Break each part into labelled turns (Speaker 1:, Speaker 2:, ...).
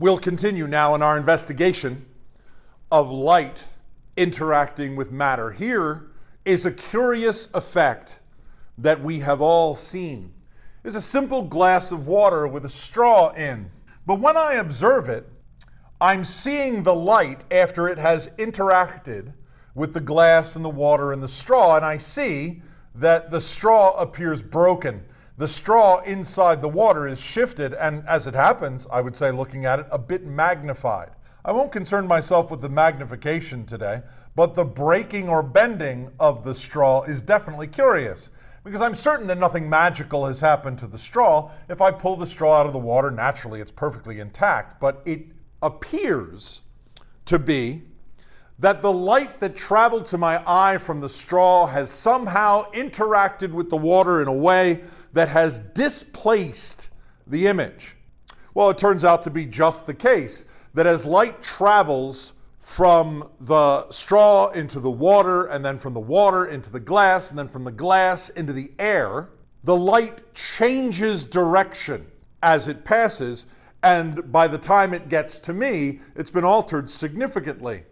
Speaker 1: We'll continue now in our investigation of light interacting with matter. Here is a curious effect that we have all seen. It's a simple glass of water with a straw in. But when I observe it, I'm seeing the light after it has interacted with the glass and the water and the straw, and I see that the straw appears broken. The straw inside the water is shifted, and as it happens, I would say, looking at it, a bit magnified. I won't concern myself with the magnification today, but the breaking or bending of the straw is definitely curious, because I'm certain that nothing magical has happened to the straw. If I pull the straw out of the water, naturally it's perfectly intact, but it appears to be that the light that traveled to my eye from the straw has somehow interacted with the water in a way that has displaced the image. Well, it turns out to be just the case, that as light travels from the straw into the water, and then from the water into the glass, and then from the glass into the air, the light changes direction as it passes, and by the time it gets to me, it's been altered significantly.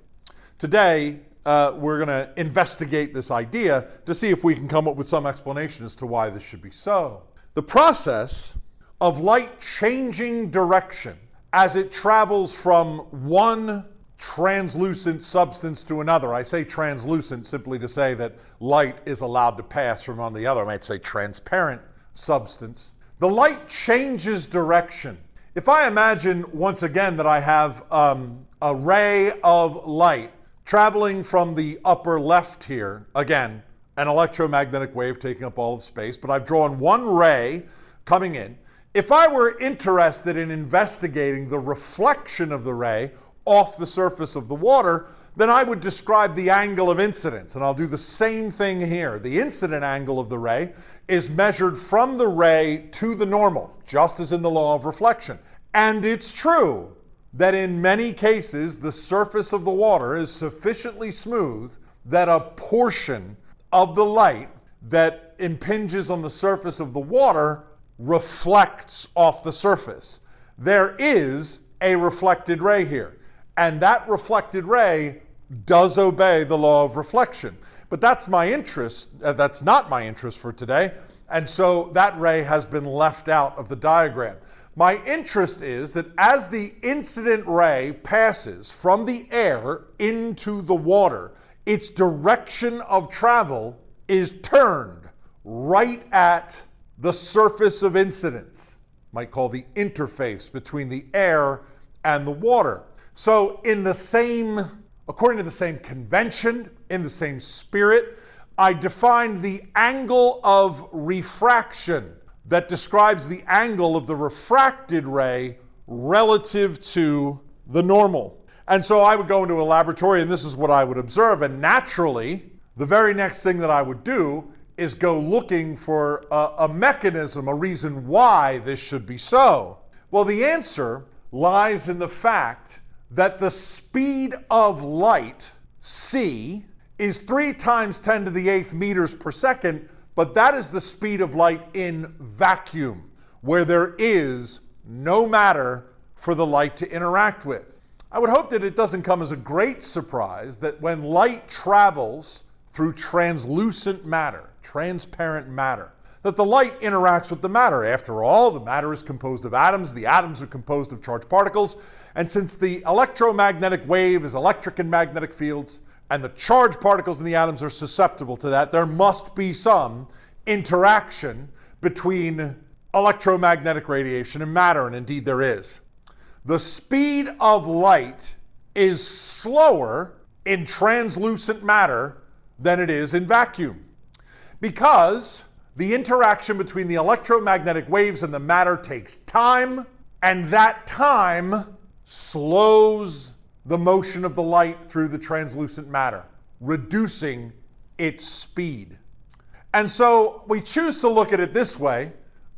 Speaker 1: Today, we're going to investigate this idea to see if we can come up with some explanation as to why this should be so. The process of light changing direction as it travels from one translucent substance to another. I say translucent simply to say that light is allowed to pass from one to the other. I might say transparent substance. The light changes direction. If I imagine once again that I have a ray of light traveling from the upper left here, again, an electromagnetic wave taking up all of space, but I've drawn one ray coming in. If I were interested in investigating the reflection of the ray off the surface of the water, then I would describe the angle of incidence, and I'll do the same thing here. The incident angle of the ray is measured from the ray to the normal, just as in the law of reflection. And it's true that in many cases, the surface of the water is sufficiently smooth that a portion of the light that impinges on the surface of the water reflects off the surface. There is a reflected ray here, and that reflected ray does obey the law of reflection. But that's my interest, that's not my interest for today, and so that ray has been left out of the diagram. My interest is that as the incident ray passes from the air into the water, its direction of travel is turned right at the surface of incidence. Might call the interface between the air and the water. So according to the same convention, in the same spirit, I defined the angle of refraction that describes the angle of the refracted ray relative to the normal. And so I would go into a laboratory and this is what I would observe. And naturally, the very next thing that I would do is go looking for a mechanism, a reason why this should be so. Well, the answer lies in the fact that the speed of light, c, is 3 times 10 to the 8th meters per second, but that is the speed of light in vacuum, where there is no matter for the light to interact with. I would hope that it doesn't come as a great surprise that when light travels through translucent matter, transparent matter, that the light interacts with the matter. After all, the matter is composed of atoms, the atoms are composed of charged particles, and since the electromagnetic wave is electric and magnetic fields, and the charged particles in the atoms are susceptible to that, there must be some interaction between electromagnetic radiation and matter, and indeed there is. The speed of light is slower in translucent matter than it is in vacuum, because the interaction between the electromagnetic waves and the matter takes time, and that time slows the motion of the light through the translucent matter, reducing its speed. And so we choose to look at it this way,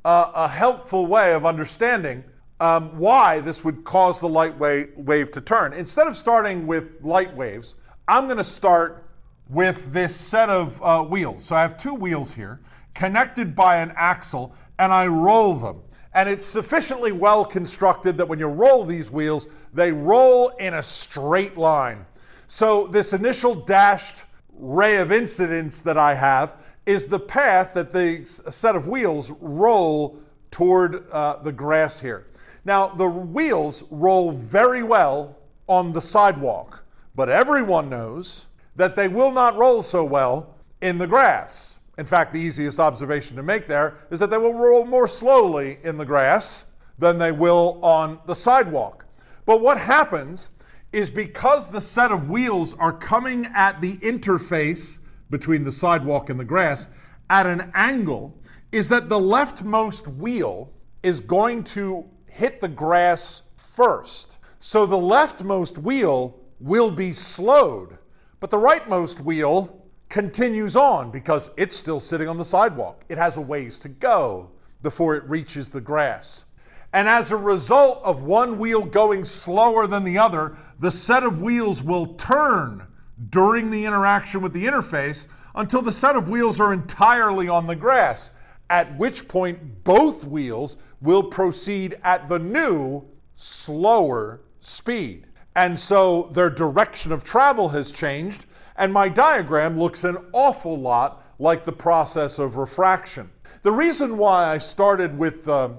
Speaker 1: a helpful way of understanding why this would cause the light wave to turn. Instead of starting with light waves, I'm going to start with this set of wheels. So I have 2 wheels here connected by an axle, and I roll them. And it's sufficiently well constructed that when you roll these wheels, they roll in a straight line. So this initial dashed ray of incidence that I have is the path that the set of wheels roll toward the grass here. Now, the wheels roll very well on the sidewalk, but everyone knows that they will not roll so well in the grass. In fact, the easiest observation to make there is that they will roll more slowly in the grass than they will on the sidewalk. But what happens is because the set of wheels are coming at the interface between the sidewalk and the grass at an angle, is that the leftmost wheel is going to hit the grass first. So the leftmost wheel will be slowed, but the rightmost wheel continues on because it's still sitting on the sidewalk. It has a ways to go before it reaches the grass. And as a result of one wheel going slower than the other, the set of wheels will turn during the interaction with the interface until the set of wheels are entirely on the grass, at which point both wheels will proceed at the new, slower speed. And so their direction of travel has changed, and my diagram looks an awful lot like the process of refraction. The reason why I started with the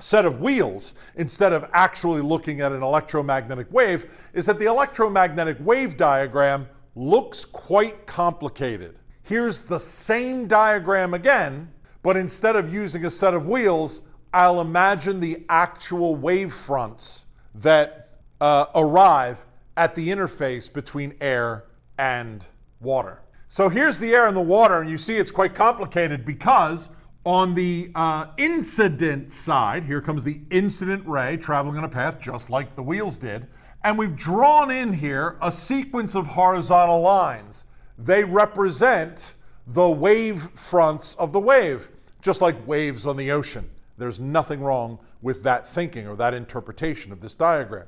Speaker 1: set of wheels instead of actually looking at an electromagnetic wave is that the electromagnetic wave diagram looks quite complicated. Here's the same diagram again, but instead of using a set of wheels, I'll imagine the actual wave fronts that arrive at the interface between air and water. So here's the air and the water, and you see it's quite complicated because on the incident side, here comes the incident ray traveling on a path just like the wheels did, and we've drawn in here a sequence of horizontal lines. They represent the wave fronts of the wave, just like waves on the ocean. There's nothing wrong with that thinking or that interpretation of this diagram.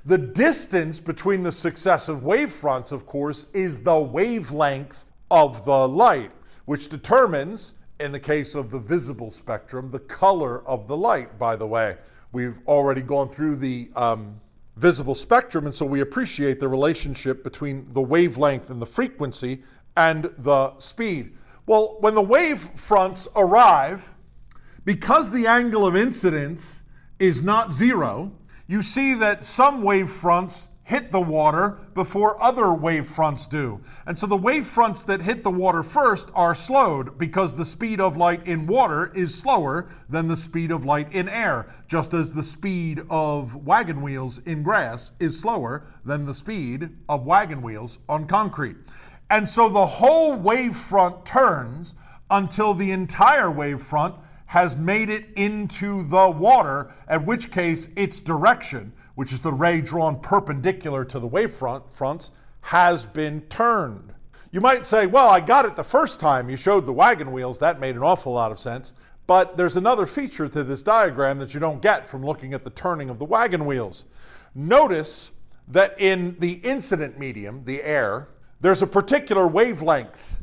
Speaker 1: The distance between the successive wave fronts, of course, is the wavelength of the light, which determines, in the case of the visible spectrum, the color of the light, by the way. We've already gone through the visible spectrum, and so we appreciate the relationship between the wavelength and the frequency and the speed. Well, when the wave fronts arrive, because the angle of incidence is not zero, you see that some wave fronts hit the water before other wave fronts do. And so the wave fronts that hit the water first are slowed because the speed of light in water is slower than the speed of light in air, just as the speed of wagon wheels in grass is slower than the speed of wagon wheels on concrete. And so the whole wave front turns until the entire wave front has made it into the water, at which case its direction, which is the ray drawn perpendicular to the wave fronts, has been turned. You might say, well, I got it the first time you showed the wagon wheels. That made an awful lot of sense. But there's another feature to this diagram that you don't get from looking at the turning of the wagon wheels. Notice that in the incident medium, the air, there's a particular wavelength,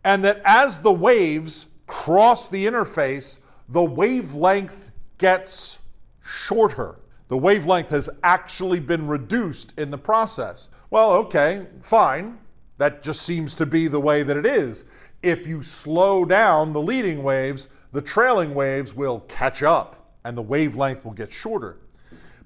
Speaker 1: and that as the waves cross the interface, the wavelength gets shorter. The wavelength has actually been reduced in the process. Well, okay, fine. That just seems to be the way that it is. If you slow down the leading waves, the trailing waves will catch up and the wavelength will get shorter.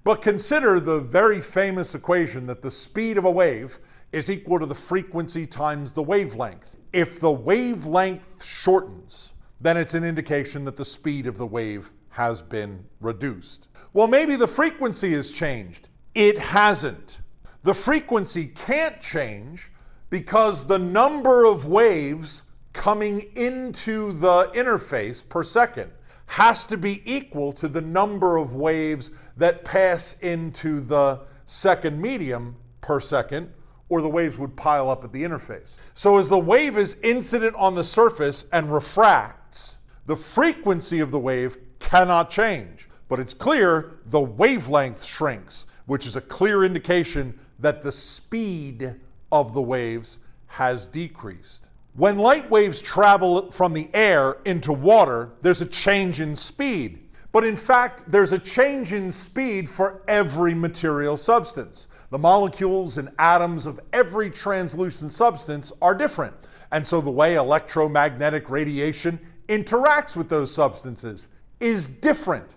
Speaker 1: But consider the very famous equation that the speed of a wave is equal to the frequency times the wavelength. If the wavelength shortens, then it's an indication that the speed of the wave has been reduced. Well, maybe the frequency has changed. It hasn't. The frequency can't change because the number of waves coming into the interface per second has to be equal to the number of waves that pass into the second medium per second, or the waves would pile up at the interface. So as the wave is incident on the surface and refracts, the frequency of the wave cannot change. But it's clear the wavelength shrinks, which is a clear indication that the speed of the waves has decreased. When light waves travel from the air into water, there's a change in speed. But in fact, there's a change in speed for every material substance. The molecules and atoms of every translucent substance are different. And so the way electromagnetic radiation interacts with those substances is different.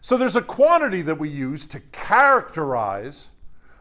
Speaker 1: So there's a quantity that we use to characterize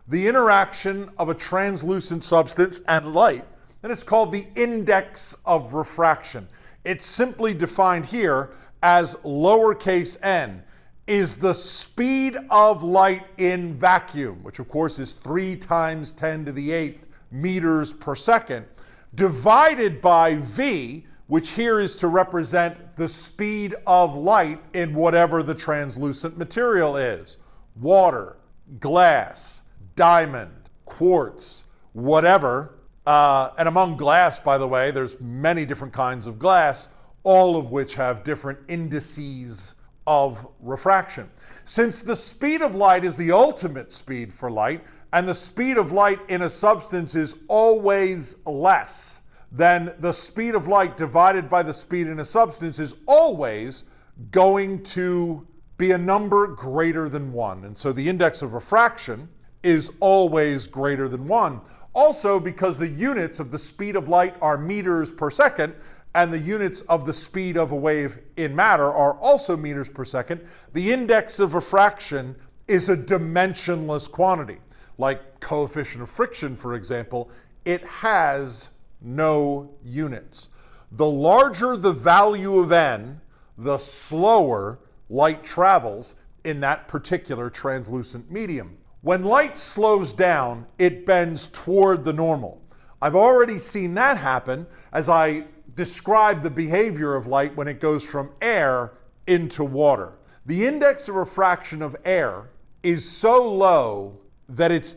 Speaker 1: the interaction of a translucent substance and light, and it's called the index of refraction. It's simply defined here as lowercase n, is the speed of light in vacuum, which of course is 3 times 10 to the 8th meters per second, divided by v, which here is to represent the speed of light in whatever the translucent material is. Water, glass, diamond, quartz, whatever. And among glass, by the way, there's many different kinds of glass, all of which have different indices of refraction. Since the speed of light is the ultimate speed for light, and the speed of light in a substance is always less, then the speed of light divided by the speed in a substance is always going to be a number greater than 1. And so the index of refraction is always greater than 1. Also, because the units of the speed of light are meters per second, and the units of the speed of a wave in matter are also meters per second, the index of refraction is a dimensionless quantity. Like coefficient of friction, for example, it has no units. The larger the value of n, the slower light travels in that particular translucent medium. When light slows down, it bends toward the normal. I've already seen that happen as I describe the behavior of light when it goes from air into water. The index of refraction of air is so low that it's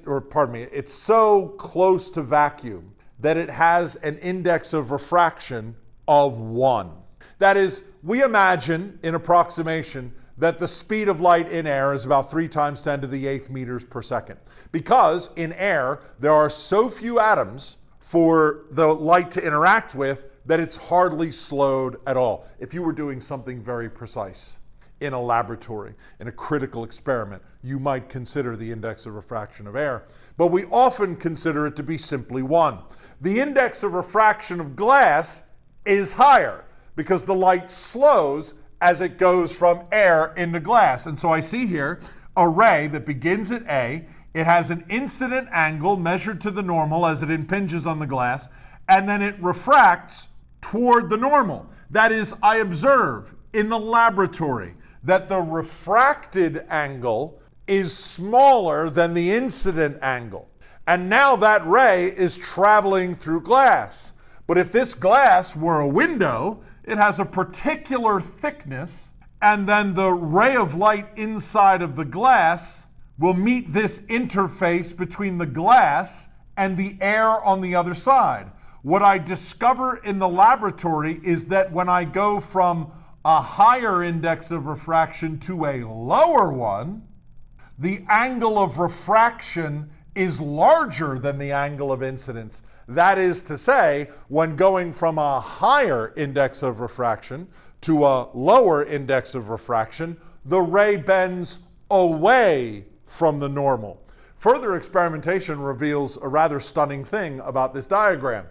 Speaker 1: so close to vacuum that it has an index of refraction of 1. That is, we imagine in approximation that the speed of light in air is about 3 times 10 to the 8th meters per second. Because in air, there are so few atoms for the light to interact with that it's hardly slowed at all. If you were doing something very precise in a laboratory, in a critical experiment, you might consider the index of refraction of air. But we often consider it to be simply 1. The index of refraction of glass is higher because the light slows as it goes from air into glass. And so I see here a ray that begins at A. It has an incident angle measured to the normal as it impinges on the glass, and then it refracts toward the normal. That is, I observe in the laboratory that the refracted angle is smaller than the incident angle. And now that ray is traveling through glass. But if this glass were a window, it has a particular thickness, and then the ray of light inside of the glass will meet this interface between the glass and the air on the other side. What I discover in the laboratory is that when I go from a higher index of refraction to a lower one, the angle of refraction is larger than the angle of incidence. That is to say, when going from a higher index of refraction to a lower index of refraction, the ray bends away from the normal. Further experimentation reveals a rather stunning thing about this diagram.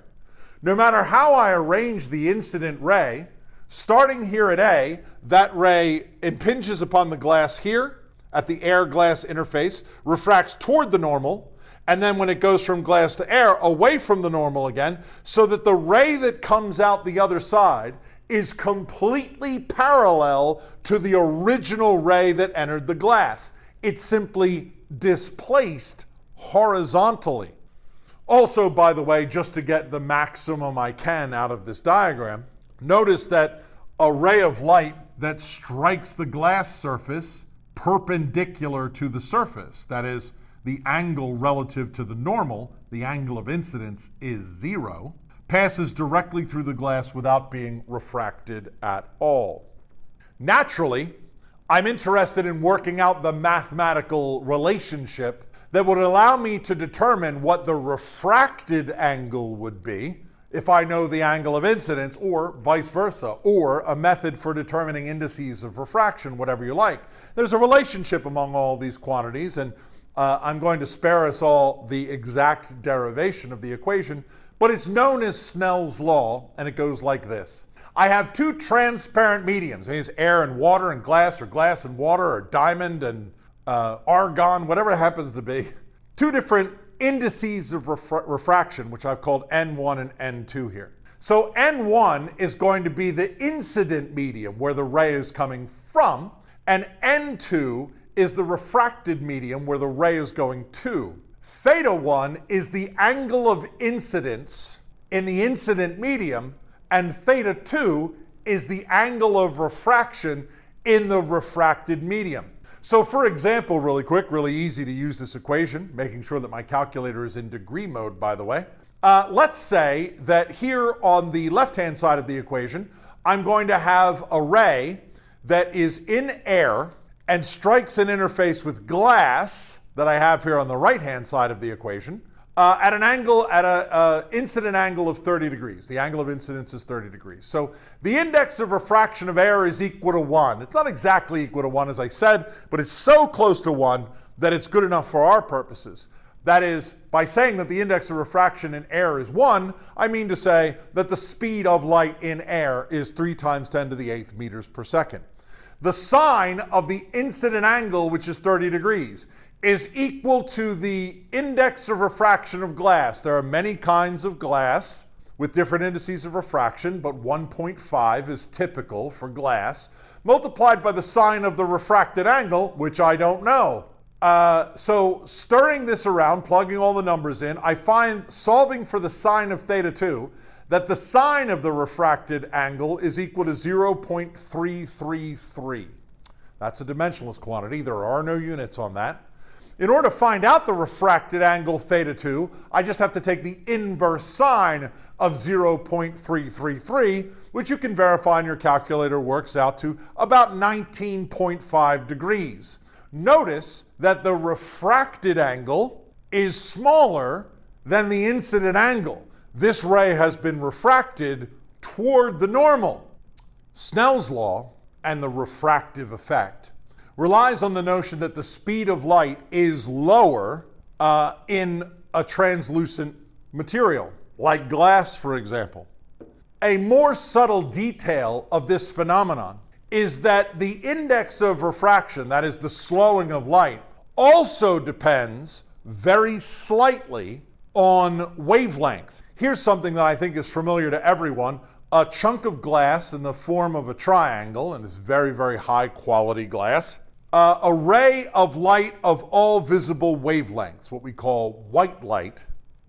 Speaker 1: No matter how I arrange the incident ray, starting here at A, that ray impinges upon the glass here at the air-glass interface, refracts toward the normal, and then when it goes from glass to air, away from the normal again, so that the ray that comes out the other side is completely parallel to the original ray that entered the glass. It's simply displaced horizontally. Also, by the way, just to get the maximum I can out of this diagram, notice that a ray of light that strikes the glass surface perpendicular to the surface, that is, the angle relative to the normal, the angle of incidence is 0, passes directly through the glass without being refracted at all. Naturally, I'm interested in working out the mathematical relationship that would allow me to determine what the refracted angle would be if I know the angle of incidence, or vice versa, or a method for determining indices of refraction, whatever you like. There's a relationship among all these quantities, and I'm going to spare us all the exact derivation of the equation, but it's known as Snell's law, and it goes like this. I have two transparent mediums. I mean, it's air and water and glass, or glass and water, or diamond and argon, whatever it happens to be. Two different indices of refraction, which I've called N1 and N2 here. So N1 is going to be the incident medium where the ray is coming from, and N2 is the refracted medium where the ray is going to. Theta 1 is the angle of incidence in the incident medium, and theta 2 is the angle of refraction in the refracted medium. So for example, really quick, really easy to use this equation, making sure that my calculator is in degree mode, by the way. Let's say that here on the left-hand side of the equation, I'm going to have a ray that is in air and strikes an interface with glass that I have here on the right-hand side of the equation at an angle, at an incident angle of 30 degrees. The angle of incidence is 30 degrees. So the index of refraction of air is equal to 1. It's not exactly equal to 1, as I said, but it's so close to 1 that it's good enough for our purposes. That is, by saying that the index of refraction in air is 1, I mean to say that the speed of light in air is 3 times 10 to the 8th meters per second. The sine of the incident angle, which is 30 degrees, is equal to the index of refraction of glass. There are many kinds of glass with different indices of refraction, but 1.5 is typical for glass, multiplied by the sine of the refracted angle, which I don't know. So stirring this around, plugging all the numbers in, I find, solving for the sine of theta 2, that the sine of the refracted angle is equal to 0.333. That's a dimensionless quantity. There are no units on that. In order to find out the refracted angle theta 2, I just have to take the inverse sine of 0.333, which you can verify in your calculator works out to about 19.5 degrees. Notice that the refracted angle is smaller than the incident angle. This ray has been refracted toward the normal. Snell's law and the refractive effect relies on the notion that the speed of light is lower in a translucent material, like glass, for example. A more subtle detail of this phenomenon is that the index of refraction, that is the slowing of light, also depends very slightly on wavelength. Here's something that I think is familiar to everyone. A chunk of glass in the form of a triangle, and it's very, very high quality glass. A ray of light of all visible wavelengths, what we call white light,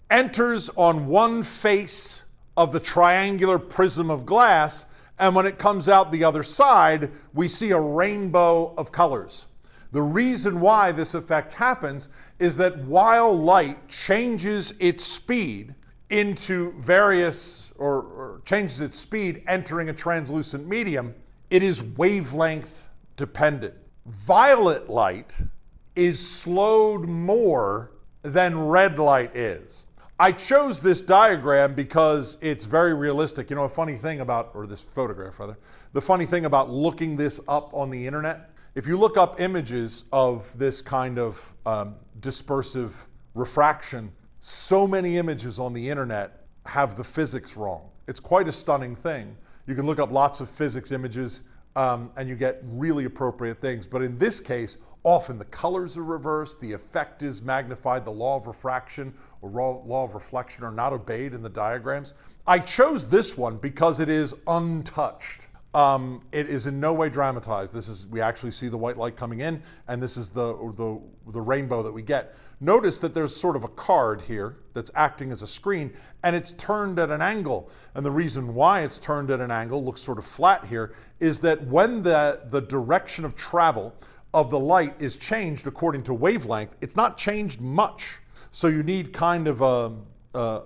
Speaker 1: enters on one face of the triangular prism of glass, and when it comes out the other side, we see a rainbow of colors. The reason why this effect happens is that while light changes its speed into various, or changes its speed entering a translucent medium, it is wavelength dependent. Violet light is slowed more than red light is. I chose this diagram because it's very realistic. You know, a funny thing about, or this photograph rather, the funny thing about looking this up on the internet, if you look up images of this kind of dispersive refraction, so many images on the internet have the physics wrong. It's quite a stunning thing. You can look up lots of physics images and you get really appropriate things. But in this case, often the colors are reversed, the effect is magnified, the law of refraction or law of reflection are not obeyed in the diagrams. I chose this one because it is untouched. It is in no way dramatized. We actually see the white light coming in, and this is the rainbow that we get. Notice that there's sort of a card here that's acting as a screen, and it's turned at an angle. And the reason why it's turned at an angle, looks sort of flat here, is that when the direction of travel of the light is changed according to wavelength, it's not changed much. So you need kind of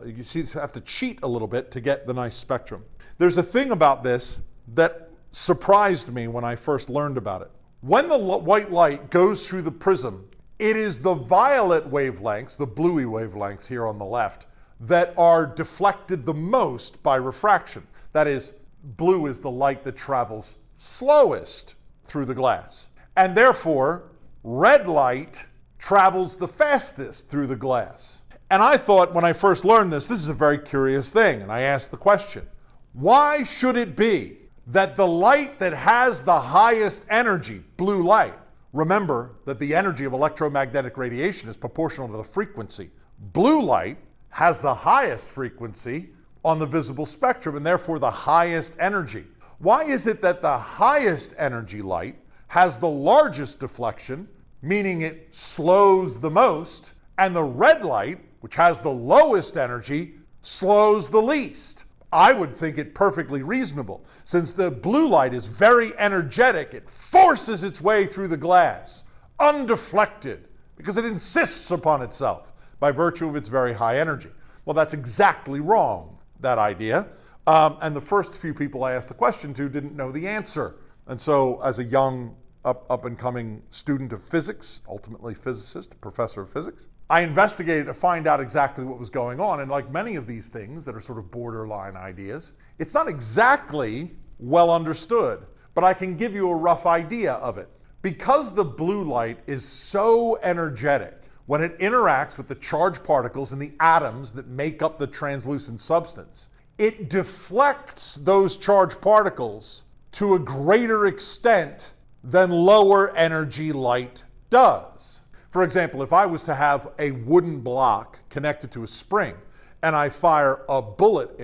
Speaker 1: you have to cheat a little bit to get the nice spectrum. There's a thing about this that surprised me when I first learned about it. When the white light goes through the prism, it is the violet wavelengths, the bluey wavelengths here on the left, that are deflected the most by refraction. That is, blue is the light that travels slowest through the glass. And therefore, red light travels the fastest through the glass. And I thought when I first learned this is a very curious thing. And I asked the question, why should it be that the light that has the highest energy, blue light, remember that the energy of electromagnetic radiation is proportional to the frequency. Blue light has the highest frequency on the visible spectrum and therefore the highest energy. Why is it that the highest energy light has the largest deflection, meaning it slows the most, and the red light, which has the lowest energy, slows the least? I would think it perfectly reasonable. Since the blue light is very energetic, it forces its way through the glass, undeflected, because it insists upon itself by virtue of its very high energy. Well, that's exactly wrong, that idea. And the first few people I asked the question to didn't know the answer. And so as a young up-and-coming student of physics, ultimately physicist, professor of physics, I investigated to find out exactly what was going on. And like many of these things that are sort of borderline ideas, it's not exactly well understood, but I can give you a rough idea of it. Because the blue light is so energetic, when it interacts with the charged particles in the atoms that make up the translucent substance, it deflects those charged particles to a greater extent than lower energy light does. For example, if I was to have a wooden block connected to a spring and I fire a bullet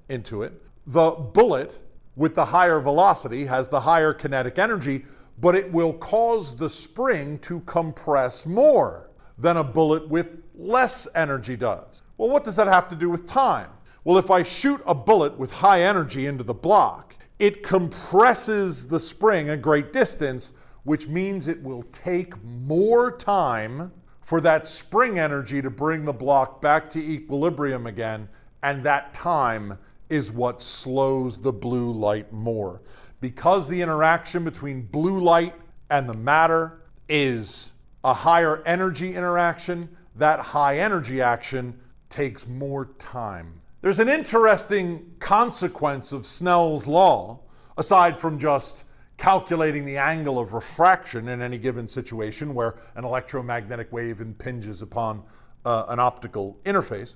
Speaker 1: into it, the bullet with the higher velocity has the higher kinetic energy, but it will cause the spring to compress more than a bullet with less energy does. Well, what does that have to do with time? Well, if I shoot a bullet with high energy into the block, it compresses the spring a great distance, which means it will take more time for that spring energy to bring the block back to equilibrium again, and that time is what slows the blue light more. Because the interaction between blue light and the matter is a higher energy interaction, that high energy action takes more time. There's an interesting consequence of Snell's law, aside from just calculating the angle of refraction in any given situation where an electromagnetic wave impinges upon an optical interface,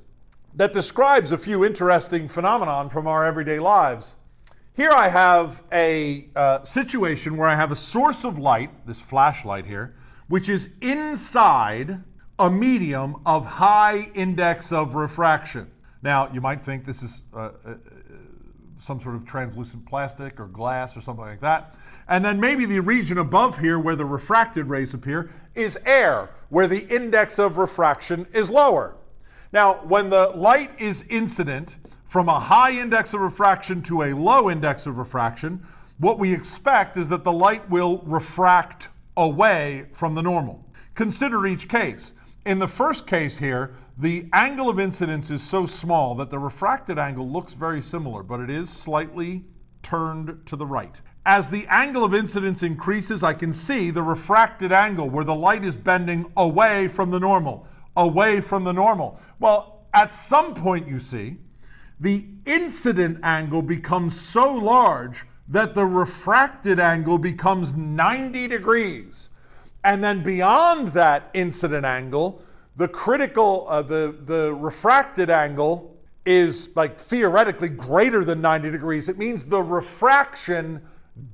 Speaker 1: that describes a few interesting phenomena from our everyday lives. Here I have a situation where I have a source of light, this flashlight here, which is inside a medium of high index of refraction. Now, you might think this is some sort of translucent plastic or glass or something like that. And then maybe the region above here where the refracted rays appear is air, where the index of refraction is lower. Now, when the light is incident from a high index of refraction to a low index of refraction, what we expect is that the light will refract away from the normal. Consider each case. In the first case here, the angle of incidence is so small that the refracted angle looks very similar, but it is slightly turned to the right. As the angle of incidence increases, I can see the refracted angle where the light is bending away from the normal, away from the normal. Well, at some point, you see, the incident angle becomes so large that the refracted angle becomes 90 degrees. And then beyond that incident angle, the critical, the refracted angle is like theoretically greater than 90 degrees. It means the refraction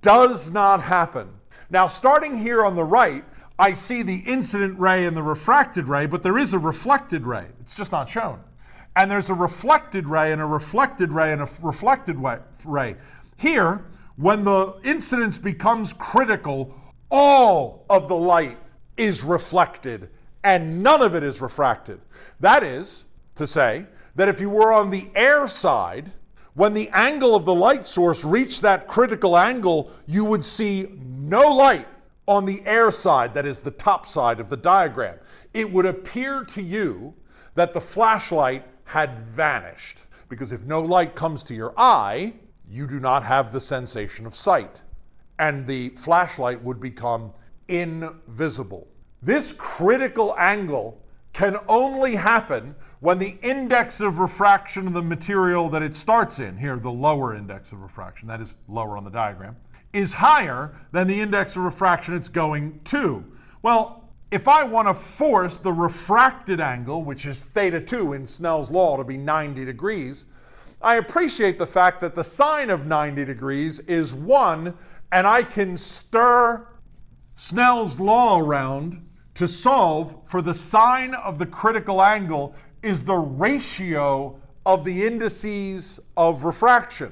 Speaker 1: does not happen. Now, starting here on the right, I see the incident ray and the refracted ray, but there is a reflected ray. It's just not shown. And there's a reflected ray and a reflected ray and a reflected ray. Here, when the incidence becomes critical, all of the light is reflected and none of it is refracted. That is to say that if you were on the air side, when the angle of the light source reached that critical angle, you would see no light on the air side, that is the top side of the diagram. It would appear to you that the flashlight had vanished, because if no light comes to your eye, you do not have the sensation of sight, and the flashlight would become invisible. This critical angle can only happen when the index of refraction of the material that it starts in, here the lower index of refraction, that is lower on the diagram, is higher than the index of refraction it's going to. Well, if I want to force the refracted angle, which is theta 2 in Snell's law, to be 90 degrees, I appreciate the fact that the sine of 90 degrees is 1, and I can stir Snell's law around to solve for the sine of the critical angle is the ratio of the indices of refraction.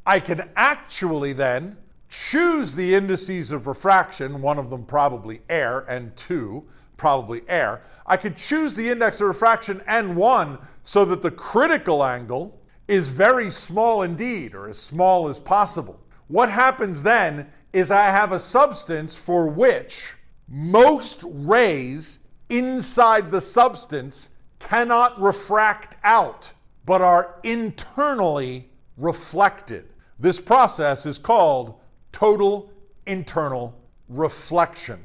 Speaker 1: I can actually then choose the indices of refraction, one of them probably air, and 2 probably air. I could choose the index of refraction n1 so that the critical angle is very small indeed, or as small as possible. What happens then is I have a substance for which most rays inside the substance cannot refract out, but are internally reflected. This process is called total internal reflection.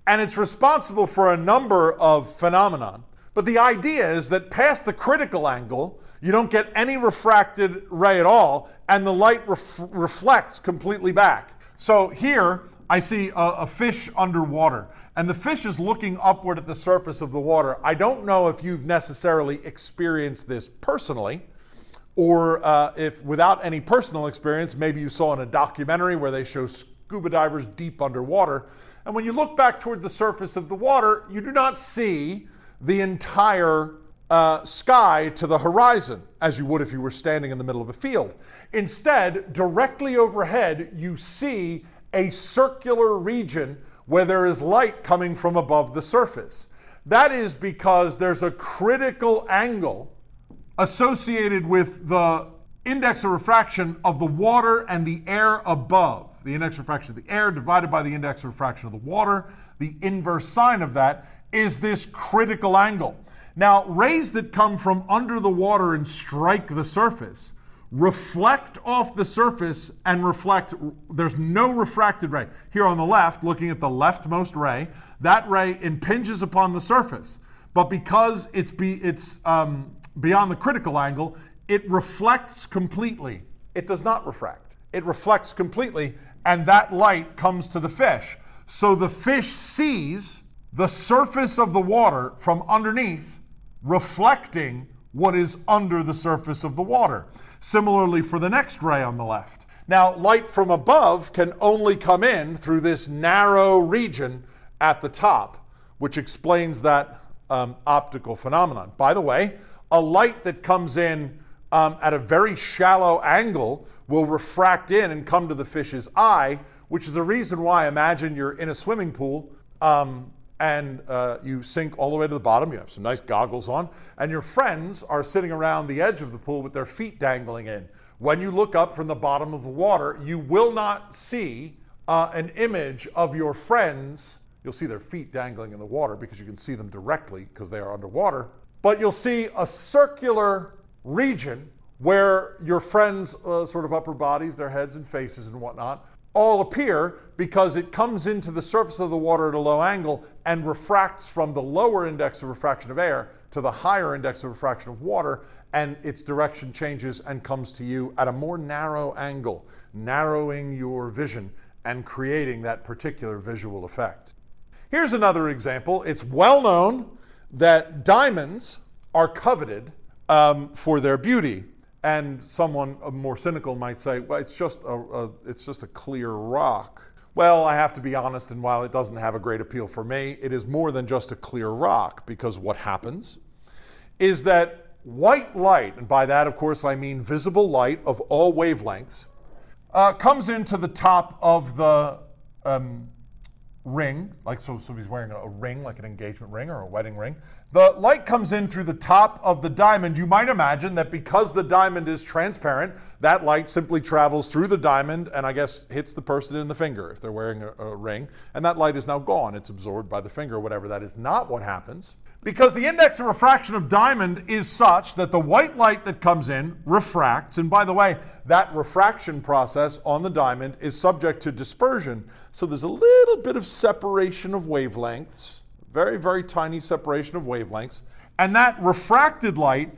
Speaker 1: And it's responsible for a number of phenomena. But the idea is that past the critical angle, you don't get any refracted ray at all, and the light reflects completely back. So here I see a fish underwater, and the fish is looking upward at the surface of the water. I don't know if you've necessarily experienced this personally, or if without any personal experience, maybe you saw in a documentary where they show scuba divers deep underwater. And when you look back toward the surface of the water, you do not see the entire sky to the horizon, as you would if you were standing in the middle of a field. Instead, directly overhead, you see a circular region where there is light coming from above the surface. That is because there's a critical angle associated with the index of refraction of the water and the air above. The index of refraction of the air divided by the index of refraction of the water. The inverse sine of that is this critical angle. Now, rays that come from under the water and strike the surface reflect off the surface and reflect. There's no refracted ray. Here on the left, looking at the leftmost ray, that ray impinges upon the surface. But because it's beyond the critical angle, it reflects completely. It does not refract. It reflects completely, and that light comes to the fish. So the fish sees the surface of the water from underneath reflecting what is under the surface of the water. Similarly for the next ray on the left. Now, light from above can only come in through this narrow region at the top, which explains that optical phenomenon. By the way, a light that comes in at a very shallow angle will refract in and come to the fish's eye, which is the reason why, imagine you're in a swimming pool and you sink all the way to the bottom, you have some nice goggles on, and your friends are sitting around the edge of the pool with their feet dangling in. When you look up from the bottom of the water, you will not see an image of your friends. You'll see their feet dangling in the water because you can see them directly because they are underwater. But you'll see a circular region where your friends' sort of upper bodies, their heads and faces and whatnot, all appear because it comes into the surface of the water at a low angle and refracts from the lower index of refraction of air to the higher index of refraction of water, and its direction changes and comes to you at a more narrow angle, narrowing your vision and creating that particular visual effect. Here's another example. It's well known that diamonds are coveted for their beauty. And someone more cynical might say, well, it's just a clear rock. Well, I have to be honest, and while it doesn't have a great appeal for me, it is more than just a clear rock, because what happens is that white light, and by that, of course, I mean visible light of all wavelengths, comes into the top of the ring, like so somebody's wearing a ring, like an engagement ring or a wedding ring. The light comes in through the top of the diamond. You might imagine that because the diamond is transparent, that light simply travels through the diamond and I guess hits the person in the finger if they're wearing a ring, and that light is now gone. It's absorbed by the finger or whatever. That is not what happens, because the index of refraction of diamond is such that the white light that comes in refracts. And by the way, that refraction process on the diamond is subject to dispersion. So there's a little bit of separation of wavelengths, very, very tiny separation of wavelengths. And that refracted light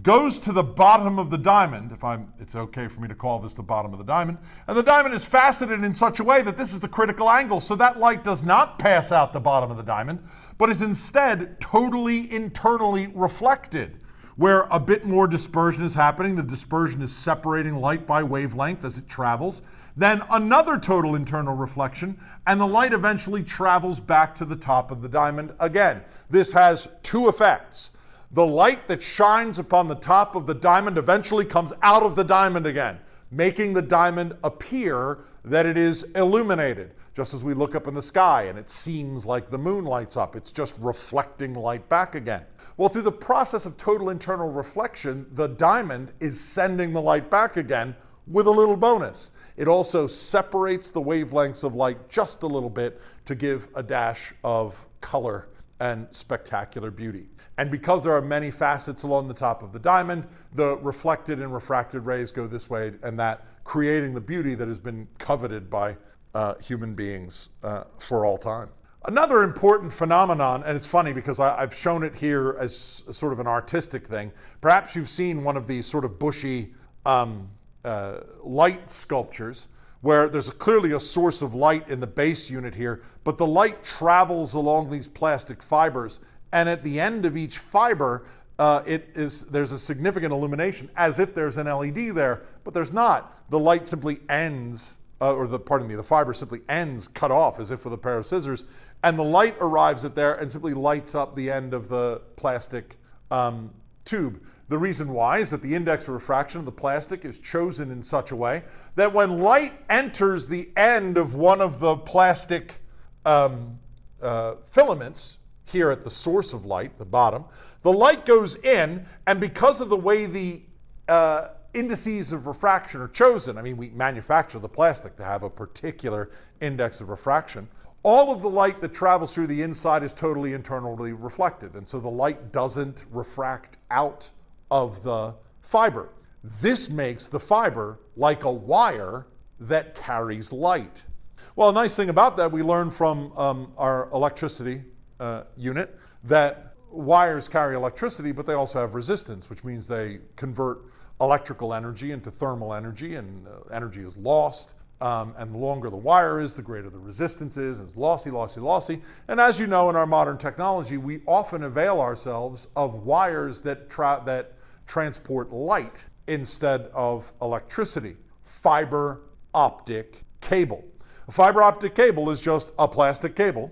Speaker 1: goes to the bottom of the diamond, it's okay for me to call this the bottom of the diamond, and the diamond is faceted in such a way that this is the critical angle, so that light does not pass out the bottom of the diamond, but is instead totally internally reflected, where a bit more dispersion is happening. The dispersion is separating light by wavelength as it travels. Then another total internal reflection, and the light eventually travels back to the top of the diamond again. This has two effects. The light that shines upon the top of the diamond eventually comes out of the diamond again, making the diamond appear that it is illuminated. Just as we look up in the sky and it seems like the moon lights up, it's just reflecting light back again. Well, through the process of total internal reflection, the diamond is sending the light back again with a little bonus. It also separates the wavelengths of light just a little bit to give a dash of color and spectacular beauty. And because there are many facets along the top of the diamond, the reflected and refracted rays go this way and that, creating the beauty that has been coveted by human beings for all time. Another important phenomenon, and it's funny because I've shown it here as sort of an artistic thing. Perhaps you've seen one of these sort of bushy light sculptures where there's clearly a source of light in the base unit here, but the light travels along these plastic fibers, and at the end of each fiber, there's a significant illumination, as if there's an LED there, but there's not. The light simply ends, the fiber simply ends cut off as if with a pair of scissors, and the light arrives at there and simply lights up the end of the plastic tube. The reason why is that the index of refraction of the plastic is chosen in such a way that when light enters the end of one of the plastic filaments, here at the source of light, the bottom, the light goes in, and because of the way the indices of refraction are chosen, we manufacture the plastic to have a particular index of refraction, all of the light that travels through the inside is totally internally reflected, and so the light doesn't refract out of the fiber. This makes the fiber like a wire that carries light. Well, a nice thing about that, we learned from our electricity unit that wires carry electricity, but they also have resistance, which means they convert electrical energy into thermal energy, and energy is lost. And the longer the wire is, the greater the resistance is, and it's lossy, lossy, lossy. And as you know, in our modern technology, we often avail ourselves of wires that transport light instead of electricity. Fiber optic cable. A fiber optic cable is just a plastic cable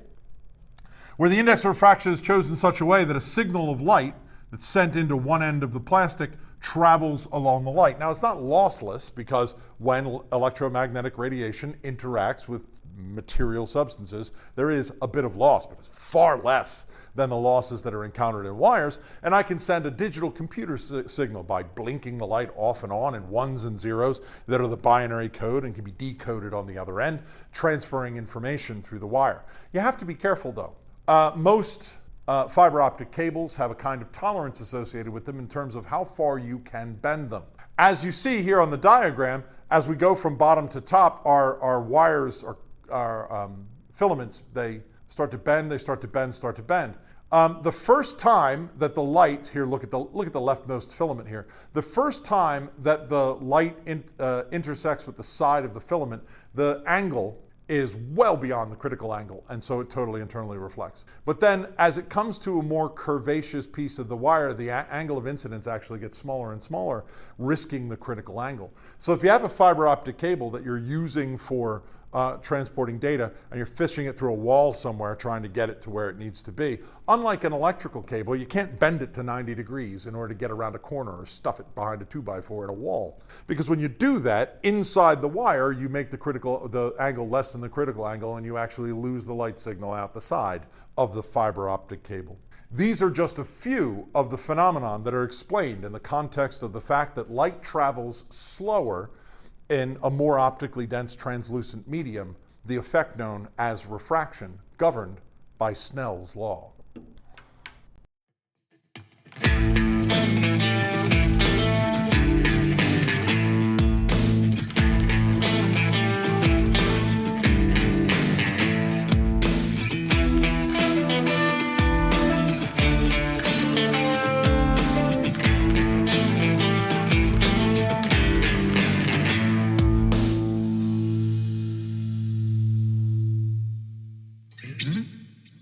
Speaker 1: where the index of refraction is chosen in such a way that a signal of light that's sent into one end of the plastic travels along the light. Now, it's not lossless because when electromagnetic radiation interacts with material substances, there is a bit of loss, but it's far less than the losses that are encountered in wires. And I can send a digital computer signal by blinking the light off and on in ones and zeros that are the binary code and can be decoded on the other end, transferring information through the wire. You have to be careful though. Most fiber optic cables have a kind of tolerance associated with them in terms of how far you can bend them. As you see here on the diagram, as we go from bottom to top, our wires, our filaments, they start to bend, they start to bend, start to bend. The first time that the light, here look at the leftmost filament here, the first time that the light intersects with the side of the filament, the angle is well beyond the critical angle, and so it totally internally reflects. But then as it comes to a more curvaceous piece of the wire, the angle of incidence actually gets smaller and smaller, risking the critical angle. So if you have a fiber optic cable that you're using for transporting data and you're fishing it through a wall somewhere trying to get it to where it needs to be, unlike an electrical cable, you can't bend it to 90 degrees in order to get around a corner or stuff it behind a 2x4 in a wall. Because when you do that, inside the wire, you make the angle less than the critical angle, and you actually lose the light signal out the side of the fiber optic cable. These are just a few of the phenomena that are explained in the context of the fact that light travels slower in a more optically dense translucent medium, the effect known as refraction, governed by Snell's law.